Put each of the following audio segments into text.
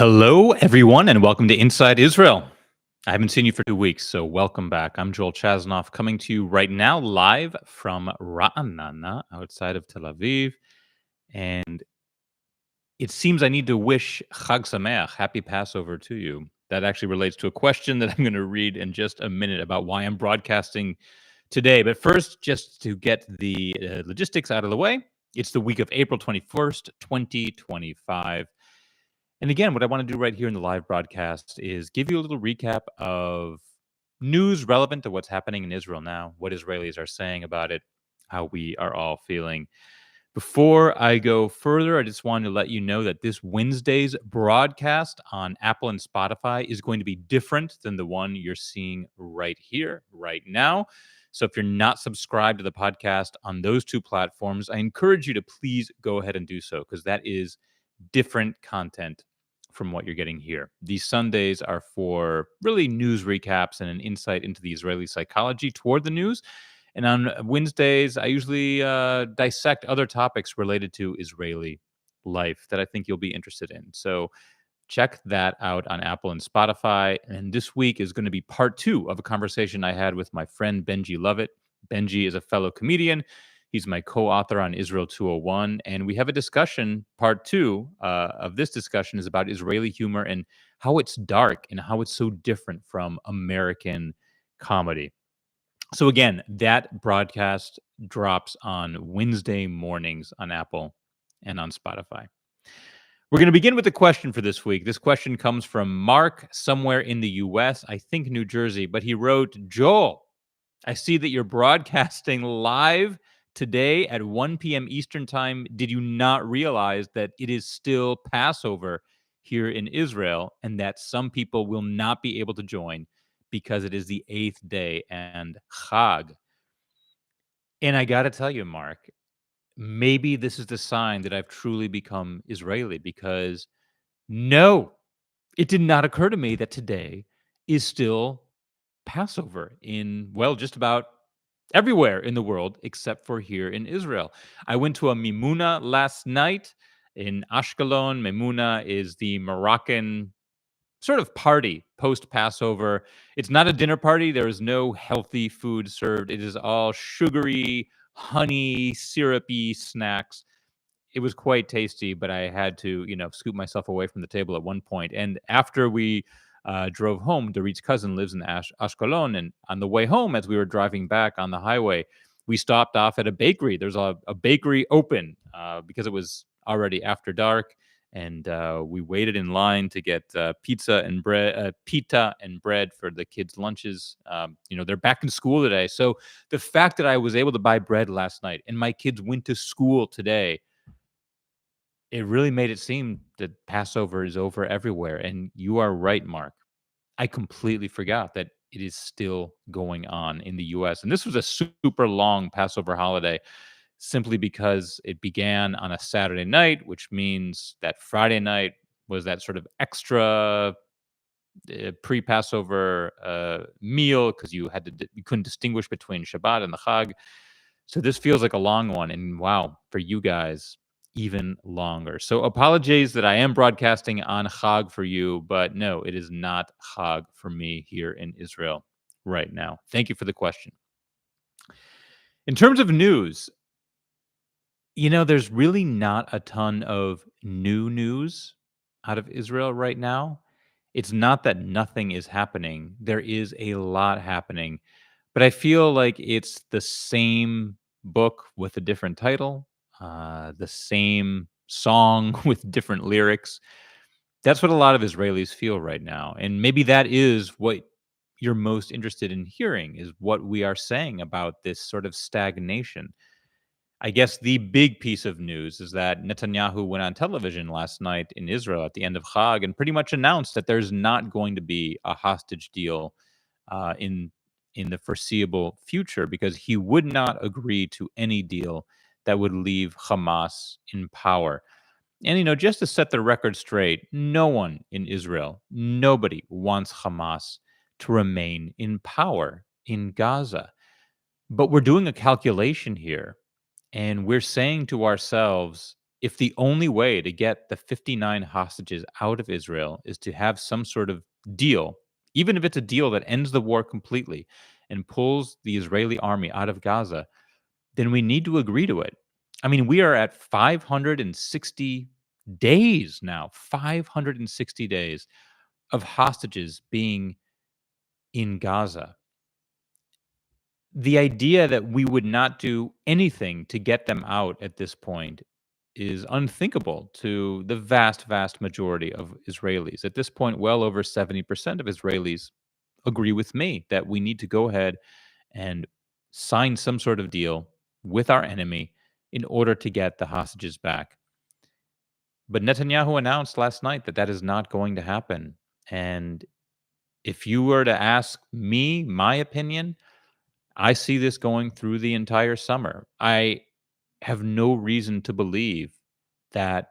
Hello, everyone, and welcome to Inside Israel. I haven't seen you for 2 weeks, so welcome back. I'm Joel Chasnoff coming to you right now live from Ra'anana outside of Tel Aviv. And it seems I need to wish Chag Sameach, happy Passover to you. That actually relates to a question that I'm going to read in just a minute about why I'm broadcasting today. But first, just to get the logistics out of the way, it's the week of April 21st, 2025. And again, what I want to do right here in the live broadcast is give you a little recap of news relevant to what's happening in Israel now, what Israelis are saying about it, how we are all feeling. Before I go further, I just wanted to let you know that this Wednesday's broadcast on Apple and Spotify is going to be different than the one you're seeing right here, right now. So if you're not subscribed to the podcast on those two platforms, I encourage you to please go ahead and do so because that is different content from what you're getting here. These Sundays are for really news recaps and an insight into the Israeli psychology toward the news. And on Wednesdays, I usually dissect other topics related to Israeli life that I think you'll be interested in. So check that out on Apple and Spotify. And this week is going to be part 2 of a conversation I had with my friend Benji Lovett. Benji is a fellow comedian. He's my co-author on Israel 201. And we have a discussion. Part 2 of this discussion is about Israeli humor and how it's dark and how it's so different from American comedy. So again, that broadcast drops on Wednesday mornings on Apple and on Spotify. We're going to begin with the question for this week. This question comes from Mark, somewhere in the US, I think New Jersey, but he wrote, Joel, I see that you're broadcasting live today at 1 p.m. Eastern Time. Did you not realize that it is still Passover here in Israel and that some people will not be able to join because it is the 8th day and Chag? And I got to tell you, Mark, maybe this is the sign that I've truly become Israeli because no, it did not occur to me that today is still Passover in, well, just about everywhere in the world except for here in Israel. I went to a Mimuna last night in Ashkelon. Mimuna is the Moroccan sort of party post Passover. It's not a dinner party. There is no healthy food served. It is all sugary, honey, syrupy snacks. It was quite tasty, but I had to, scoop myself away from the table at one point. And after we drove home, Dorit's cousin lives in Ashkelon, and on the way home, as we were driving back on the highway, we stopped off at a bakery. There's a bakery open because it was already after dark, and we waited in line to get pita and bread for the kids' lunches. They're back in school today, so the fact that I was able to buy bread last night and my kids went to school today, it really made it seem that Passover is over everywhere. And you are right, Mark. I completely forgot that it is still going on in the US. And this was a super long Passover holiday simply because it began on a Saturday night, which means that Friday night was that sort of extra pre-Passover meal because you couldn't distinguish between Shabbat and the Chag. So this feels like a long one, and wow, for you guys, even longer. So apologies that I am broadcasting on Chag for you, but no, it is not Chag for me here in Israel right now. Thank you for the question. In terms of news, there's really not a ton of new news out of Israel right now. It's not that nothing is happening. There is a lot happening, but I feel like it's the same book with a different title, the same song with different lyrics. That's what a lot of Israelis feel right now. And maybe that is what you're most interested in hearing, is what we are saying about this sort of stagnation. I guess the big piece of news is that Netanyahu went on television last night in Israel at the end of Chag and pretty much announced that there's not going to be a hostage deal in the foreseeable future because he would not agree to any deal that would leave Hamas in power. And just to set the record straight, no one in Israel, nobody wants Hamas to remain in power in Gaza. But we're doing a calculation here. And we're saying to ourselves, if the only way to get the 59 hostages out of Israel is to have some sort of deal, even if it's a deal that ends the war completely and pulls the Israeli army out of Gaza, then we need to agree to it. I mean, we are at 560 days now, 560 days of hostages being in Gaza. The idea that we would not do anything to get them out at this point is unthinkable to the vast, vast majority of Israelis. At this point, well over 70% of Israelis agree with me that we need to go ahead and sign some sort of deal with our enemy in order to get the hostages back. But Netanyahu announced last night that that is not going to happen. And if you were to ask me my opinion, I see this going through the entire summer. I have no reason to believe that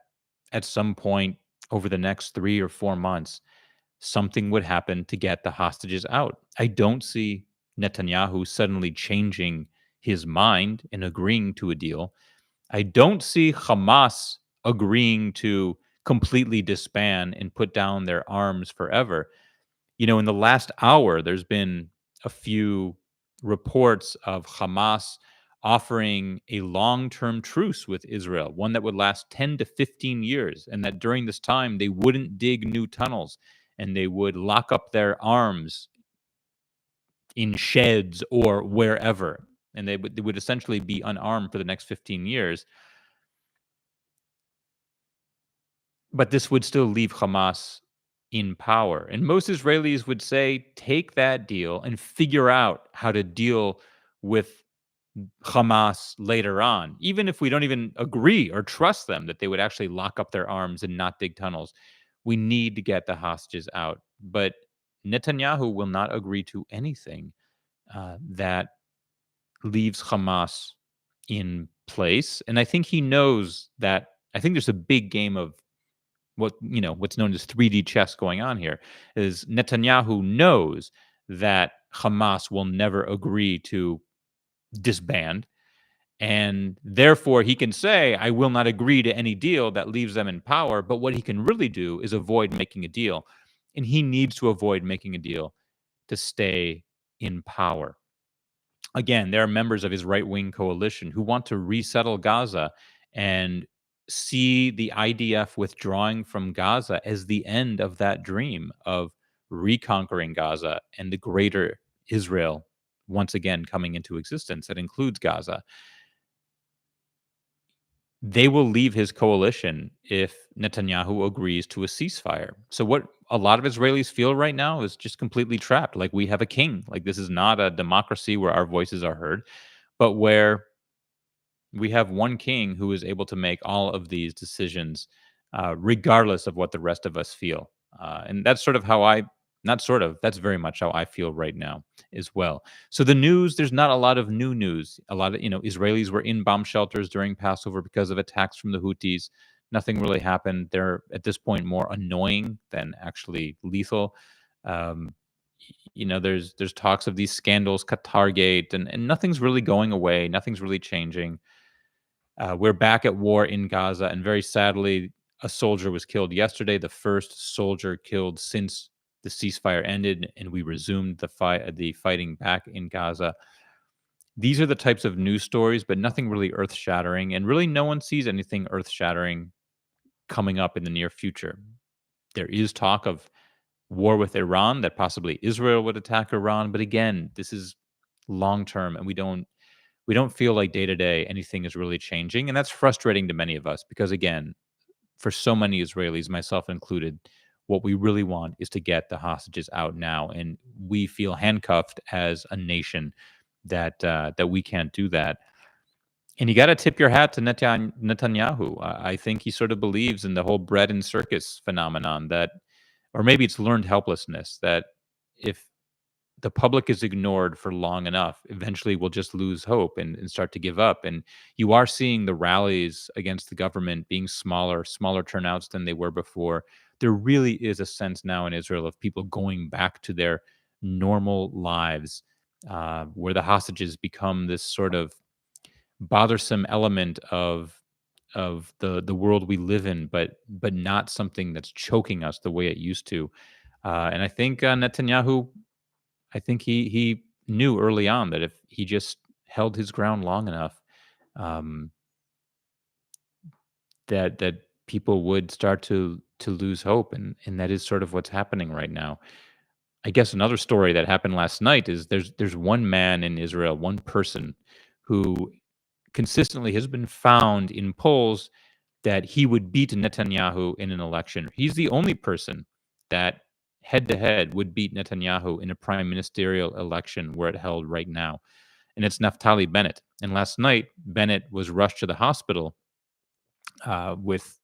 at some point over the next 3 or 4 months, something would happen to get the hostages out. I don't see Netanyahu suddenly changing his mind and agreeing to a deal. I don't see Hamas agreeing to completely disband and put down their arms forever. In the last hour, there's been a few reports of Hamas offering a long term truce with Israel, one that would last 10 to 15 years, and that during this time, they wouldn't dig new tunnels and they would lock up their arms in sheds or wherever. And they would essentially be unarmed for the next 15 years. But this would still leave Hamas in power. And most Israelis would say, take that deal and figure out how to deal with Hamas later on. Even if we don't even agree or trust them that they would actually lock up their arms and not dig tunnels, we need to get the hostages out. But Netanyahu will not agree to anything that leaves Hamas in place. And I think he knows that. I think there's a big game of what's known as 3D chess going on here. Is Netanyahu knows that Hamas will never agree to disband, and therefore he can say, I will not agree to any deal that leaves them in power. But what he can really do is avoid making a deal, and he needs to avoid making a deal to stay in power. Again, there are members of his right-wing coalition who want to resettle Gaza and see the IDF withdrawing from Gaza as the end of that dream of reconquering Gaza and the greater Israel once again coming into existence that includes Gaza. They will leave his coalition if Netanyahu agrees to a ceasefire. So what a lot of Israelis feel right now is just completely trapped. Like, we have a king. Like, this is not a democracy where our voices are heard, but where we have one king who is able to make all of these decisions, regardless of what the rest of us feel. And that's sort of how not sort of, that's very much how I feel right now as well. So the news, there's not a lot of new news. A lot of, Israelis were in bomb shelters during Passover because of attacks from the Houthis. Nothing really happened. They're at this point more annoying than actually lethal. Um, there's talks of these scandals, Qatargate, and nothing's really going away. Nothing's really changing. We're back at war in Gaza, and very sadly, a soldier was killed yesterday, the first soldier killed since the ceasefire ended, and we resumed the fighting back in Gaza. These are the types of news stories, but nothing really earth-shattering, and really no one sees anything earth-shattering coming up in the near future. There is talk of war with Iran, that possibly Israel would attack Iran, but again, this is long term, and we don't feel like day to day anything is really changing. And that's frustrating to many of us because, again, for so many Israelis, myself included, what we really want is to get the hostages out now. And we feel handcuffed as a nation that we can't do that. And you got to tip your hat to Netanyahu. I think he sort of believes in the whole bread and circus phenomenon, that, or maybe it's learned helplessness, that if the public is ignored for long enough, eventually we'll just lose hope and start to give up. And you are seeing the rallies against the government being smaller turnouts than they were before. There really is a sense now in Israel of people going back to their normal lives, where the hostages become this sort of bothersome element of of the world we live in, but not something that's choking us the way it used to. And I think Netanyahu, I think he knew early on that if he just held his ground long enough, um, that people would start to lose hope, and that is sort of what's happening right now. I guess another story that happened last night is there's one man in Israel, one person who consistently has been found in polls that he would beat Netanyahu in an election. He's the only person that head to head would beat Netanyahu in a prime ministerial election where it held right now. And it's Naftali Bennett. And last night, Bennett was rushed to the hospital with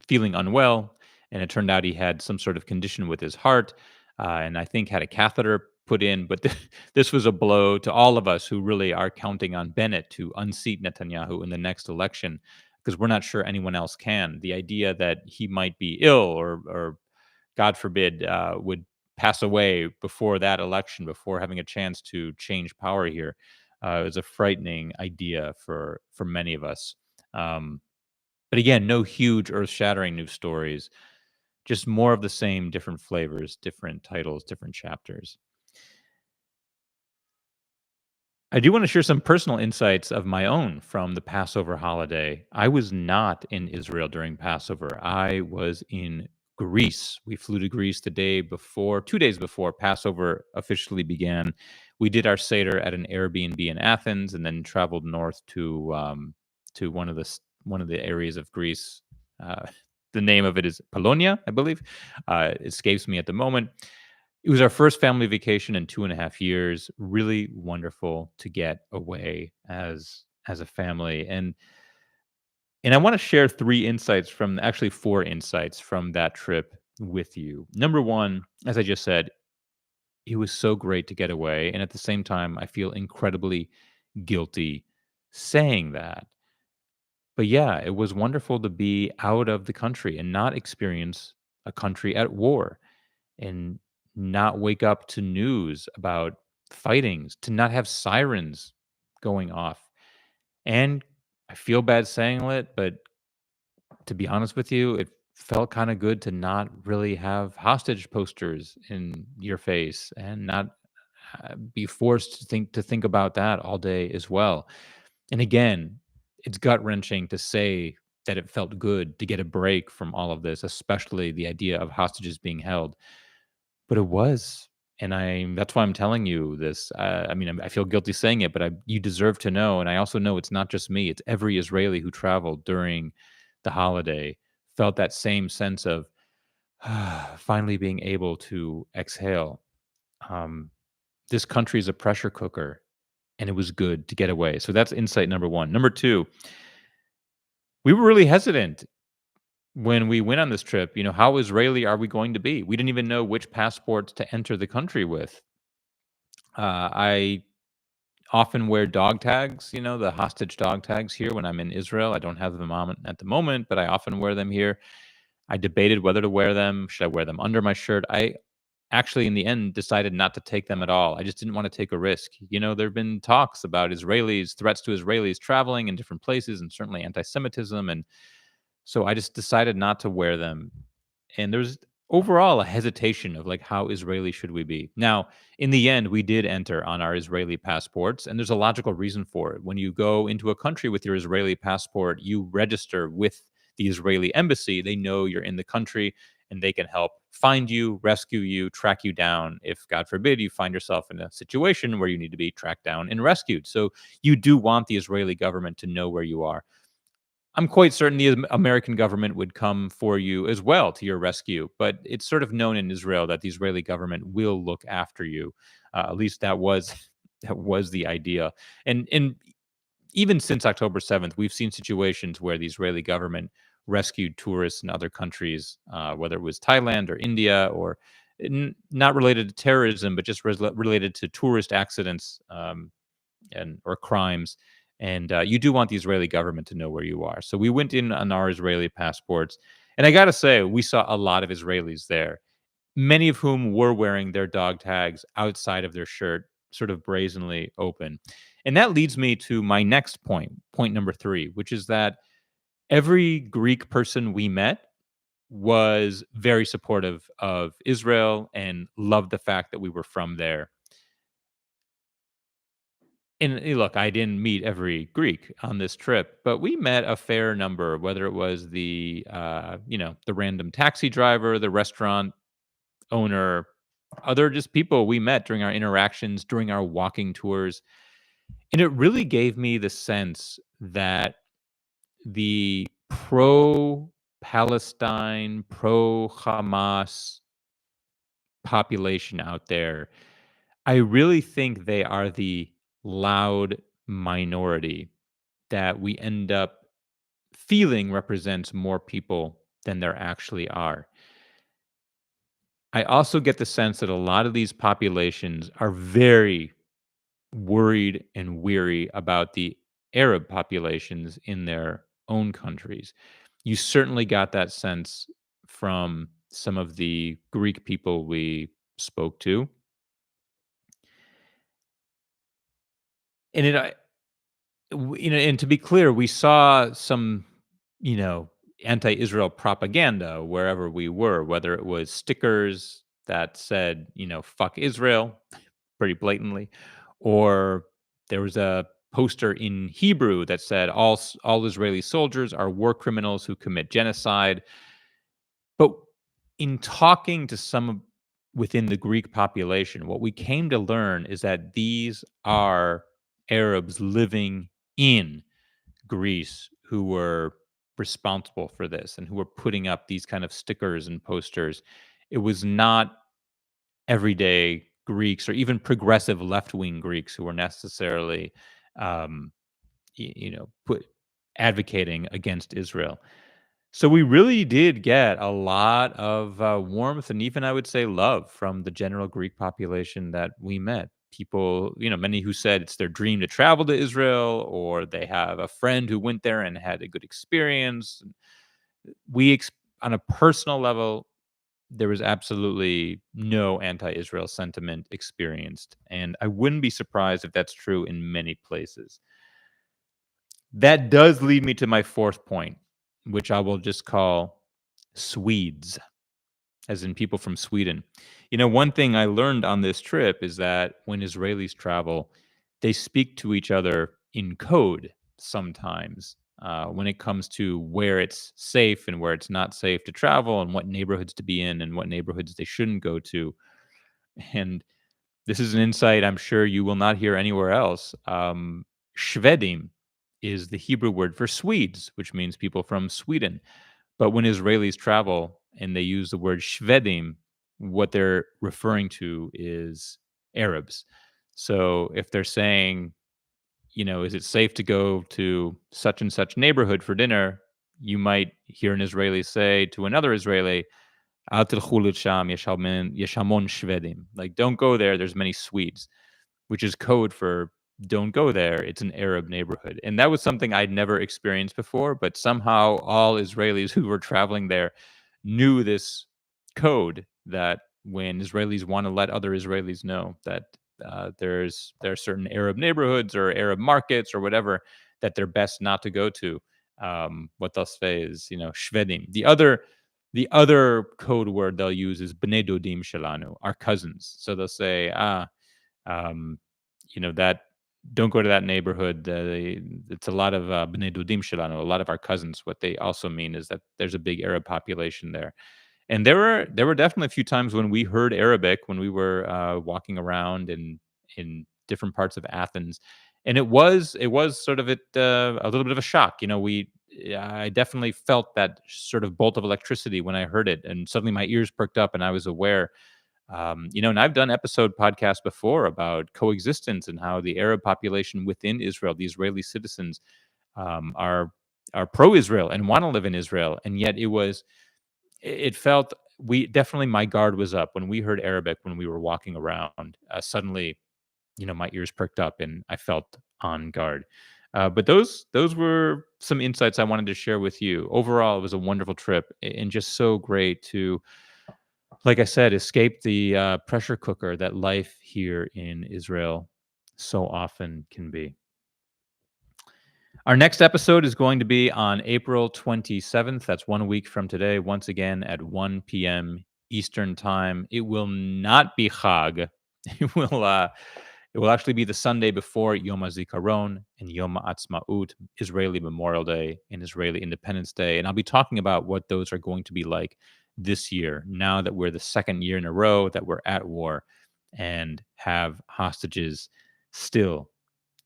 feeling unwell, and it turned out he had some sort of condition with his heart, and I think had a catheter put in. But this was a blow to all of us who really are counting on Bennett to unseat Netanyahu in the next election, because we're not sure anyone else can. The idea that he might be ill or God forbid, would pass away before that election, before having a chance to change power here, is a frightening idea for many of us. Um, but again, no huge earth-shattering news stories, just more of the same, different flavors, different titles, different chapters. I do want to share some personal insights of my own from the Passover holiday. I was not in Israel during Passover. I was in Greece. We flew to Greece the day before, 2 days before Passover officially began. We did our Seder at an Airbnb in Athens, and then traveled north to one of the areas of Greece. Uh, the name of it is Polonia, I believe. It escapes me at the moment. It was our first family vacation in 2.5 years. Really wonderful to get away as a family, and I wanna share 3 insights from, actually 4 insights from that trip with you. Number 1, as I just said, it was so great to get away, and at the same time, I feel incredibly guilty saying that. But yeah, it was wonderful to be out of the country and not experience a country at war, and not wake up to news about fightings, to not have sirens going off. And I feel bad saying it, but to be honest with you, it felt kind of good to not really have hostage posters in your face, and not be forced to think about that all day as well. And again, it's gut wrenching to say that it felt good to get a break from all of this, especially the idea of hostages being held. But it was, and that's why I'm telling you this. I mean, I feel guilty saying it, but you deserve to know, and I also know it's not just me, it's every Israeli who traveled during the holiday felt that same sense of finally being able to exhale. Um, this country is a pressure cooker, and it was good to get away. So that's insight number 1. Number 2, we were really hesitant when we went on this trip. How Israeli are we going to be? We didn't even know which passports to enter the country with. I often wear dog tags, the hostage dog tags here when I'm in Israel. I don't have them on at the moment, but I often wear them here. I debated whether to wear them. Should I wear them under my shirt? I actually, in the end, decided not to take them at all. I just didn't want to take a risk. There have been talks about Israelis, threats to Israelis traveling in different places, and certainly anti Semitism. And so I just decided not to wear them. And there's overall a hesitation of like, how Israeli should we be? Now, in the end, we did enter on our Israeli passports, and there's a logical reason for it. When you go into a country with your Israeli passport, you register with the Israeli embassy. They know you're in the country, and they can help find you, rescue you, track you down if, God forbid, you find yourself in a situation where you need to be tracked down and rescued. So you do want the Israeli government to know where you are. I'm quite certain the American government would come for you as well to your rescue, but it's sort of known in Israel that the Israeli government will look after you. At least that was that was the idea. And even since October 7th, we've seen situations where the Israeli government rescued tourists in other countries, whether it was Thailand or India, or not related to terrorism, but just related to tourist accidents. And or crimes, and you do want the Israeli government to know where you are. So we went in on our Israeli passports, and I got to say, we saw a lot of Israelis there, many of whom were wearing their dog tags outside of their shirt, sort of brazenly open. And that leads me to my next point, point number 3, which is that Every Greek person we met was very supportive of Israel and loved the fact that we were from there. And look, I didn't meet every Greek on this trip, but we met a fair number, whether it was the random taxi driver, the restaurant owner, other just people we met during our interactions, during our walking tours. And it really gave me the sense that the pro Palestine, pro Hamas population out there, I really think they are the loud minority that we end up feeling represents more people than there actually are. I also get the sense that a lot of these populations are very worried and weary about the Arab populations in their own countries. You certainly got that sense from some of the Greek people we spoke to. And and to be clear, we saw some, you know, anti-Israel propaganda wherever we were, whether it was stickers that said, "fuck Israel," pretty blatantly, or there was a poster in Hebrew that said, "All Israeli soldiers are war criminals who commit genocide." But in talking to within the Greek population, what we came to learn is that these are Arabs living in Greece who were responsible for this and who were putting up these kind of stickers and posters. It was not everyday Greeks or even progressive left-wing Greeks who were necessarily, um, put advocating against Israel. So we really did get a lot of warmth and even I would say love from the general Greek population that we met. People, many who said it's their dream to travel to Israel or they have a friend who went there and had a good experience. We, on a personal level, there was absolutely no anti-Israel sentiment experienced. And I wouldn't be surprised if that's true in many places. That does lead me to my fourth point, which I will just call Swedes, as in people from Sweden. One thing I learned on this trip is that when Israelis travel, they speak to each other in code sometimes when it comes to where it's safe and where it's not safe to travel and what neighborhoods to be in and what neighborhoods they shouldn't go to. And this is an insight I'm sure you will not hear anywhere else. Shvedim is the Hebrew word for Swedes, which means people from Sweden. But when Israelis travel and they use the word Shvedim, what they're referring to is Arabs. So if they're saying, is it safe to go to such and such neighborhood for dinner? You might hear an Israeli say to another Israeli, "Al tilchu lisham, yesh hamon Shvedim." Like, don't go there. There's many Swedes, which is code for don't go there. It's an Arab neighborhood. And that was something I'd never experienced before, but somehow all Israelis who were traveling there knew this code that when Israelis want to let other Israelis know that there are certain Arab neighborhoods or Arab markets or whatever that they're best not to go to. What they'll say is, Shvedim. The other code word they'll use is Bnei Dodim Shelanu, our cousins. So they'll say, um, that don't go to that neighborhood. It's a lot of Bnei Dudim Shelanu, a lot of our cousins. What they also mean is that there's a big Arab population there. And there were definitely a few times when we heard Arabic when we were walking around in different parts of Athens, and it was sort of a little bit of a shock. I definitely felt that sort of bolt of electricity when I heard it, and suddenly my ears perked up, and I was aware. And I've done episode podcasts before about coexistence and how the Arab population within Israel, the Israeli citizens, are pro-Israel and want to live in Israel, and yet it felt we definitely my guard was up when we heard Arabic when we were walking around. Suddenly, my ears perked up and I felt on guard. But those were some insights I wanted to share with you. Overall, it was a wonderful trip and just so great to, like I said, escape the pressure cooker that life here in Israel so often can be. Our next episode is going to be on April 27th. That's 1 week from today, once again at 1 p.m. Eastern Time. It will not be Chag. It will actually be the Sunday before Yom HaZikaron and Yom HaAtzmaut, Israeli Memorial Day and Israeli Independence Day. And I'll be talking about what those are going to be like this year, now that we're the second year in a row that we're at war and have hostages still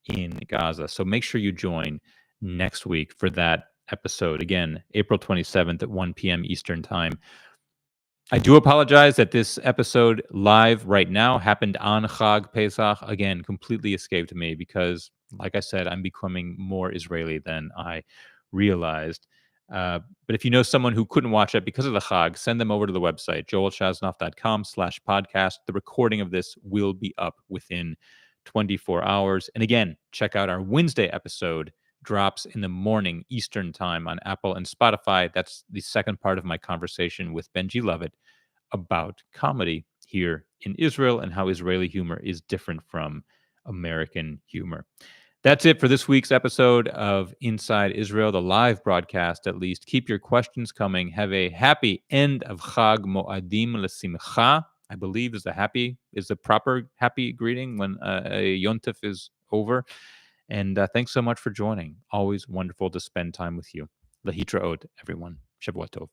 in Gaza. So make sure you join next week for that episode. Again, April 27th at 1 p.m. Eastern Time. I do apologize that this episode live right now happened on Chag Pesach. Again, completely escaped me because, like I said, I'm becoming more Israeli than I realized. But if you know someone who couldn't watch it because of the Chag, send them over to the website, joelchasnoff.com/podcast. The recording of this will be up within 24 hours. And again, check out our Wednesday episode, drops in the morning Eastern Time on Apple and Spotify. That's the second part of my conversation with Benji Lovett about comedy here in Israel and how Israeli humor is different from American humor. That's it for this week's episode of Inside Israel, the live broadcast at least. Keep your questions coming. Have a happy end of Chag Moadim L'Simcha. I believe is the proper happy greeting when a Yontif is over. And thanks so much for joining. Always wonderful to spend time with you. Lahitraot, everyone. Shavua Tov.